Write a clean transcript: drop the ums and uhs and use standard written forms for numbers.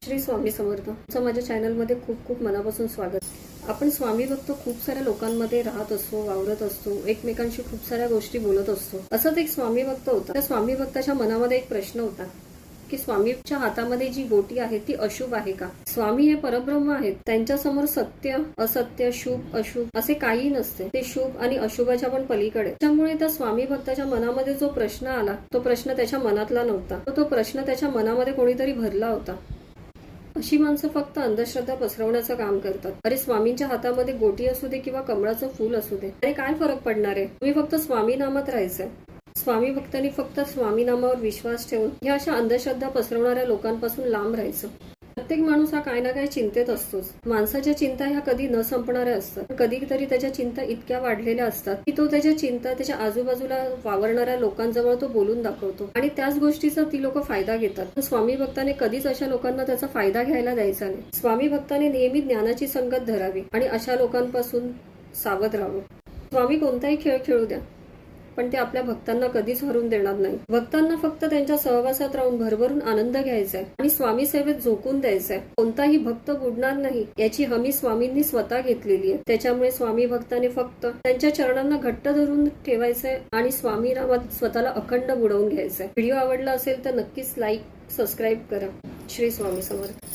श्री स्वामी समर्थ. तुमचं माझ्या चॅनलमध्ये खूप खूप मनापासून स्वागत. आपण स्वामी भक्त खूप साऱ्या लोकांमध्ये राहत असतो, वावरत असतो, एकमेकांशी खूप साऱ्या गोष्टी बोलत असतो. असंच एक स्वामी भक्त होता. त्या स्वामी भक्ताच्या मनामध्ये एक प्रश्न होता की स्वामीच्या हातामध्ये जी गोटी आहे ती अशुभ आहे का? स्वामी हे परब्रह्म आहेत, त्यांच्या समोर सत्य असत्य शुभ अशुभ असे काही नसते. ते शुभ आणि अशुभाच्या पण पलीकडे. त्यामुळे त्या स्वामी भक्ताच्या मनामध्ये जो प्रश्न आला तो प्रश्न त्याच्या मनातला नव्हता, तो प्रश्न त्याच्या मनामध्ये कोणीतरी भरला होता. अशी माणसं फक्त अंधश्रद्धा पसरवण्याचं काम करतात. अरे स्वामींच्या हातामध्ये गोटी असू दे किंवा कमळाचं फूल असू दे, अरे काय फरक पडणार आहे? तुम्ही फक्त स्वामी नामात राहायचंय. स्वामी भक्तांनी फक्त स्वामी नामावर विश्वास ठेवून ह्या अशा अंधश्रद्धा पसरवणाऱ्या लोकांपासून लांब राहायचं. प्रत्येक माणूस हा काही ना काही चिंतेत असतोच. माणसाच्या चिंता ह्या कधी न संपणाऱ्या असतात. कधीतरी त्याच्या चिंता इतक्या वाढलेल्या असतात की तो त्याच्या चिंता त्याच्या आजूबाजूला वावरणाऱ्या लोकांजवळ तो बोलून दाखवतो आणि त्याच गोष्टीचा ती लोक फायदा घेतात. स्वामी भक्ताने कधीच अशा लोकांना त्याचा फायदा घ्यायला द्यायचा नाही. स्वामी भक्ताने नेहमी ज्ञानाची संगत धरावी आणि अशा लोकांपासून सावध राहावं. स्वामी कोणताही खेळ खेळू द्या, पण ते आपल्या भक्तांना कधीच हरून देणार नाही. भक्तांना फक्त त्यांच्या सहवासात राहून भरभरून आनंद घ्यायचा आहे आणि स्वामी सेवेत झोकून द्यायचंय. कोणताही भक्त बुडणार नाही याची हमी स्वामींनी स्वतः घेतलेली आहे. त्याच्यामुळे स्वामी भक्ताने फक्त त्यांच्या चरणांना घट्ट धरून ठेवायचंय आणि स्वामी नामात स्वतःला अखंड बुडवून घ्यायचंय. व्हिडिओ आवडला असेल तर नक्कीच लाईक सबस्क्राईब करा. श्री स्वामी समर्थ.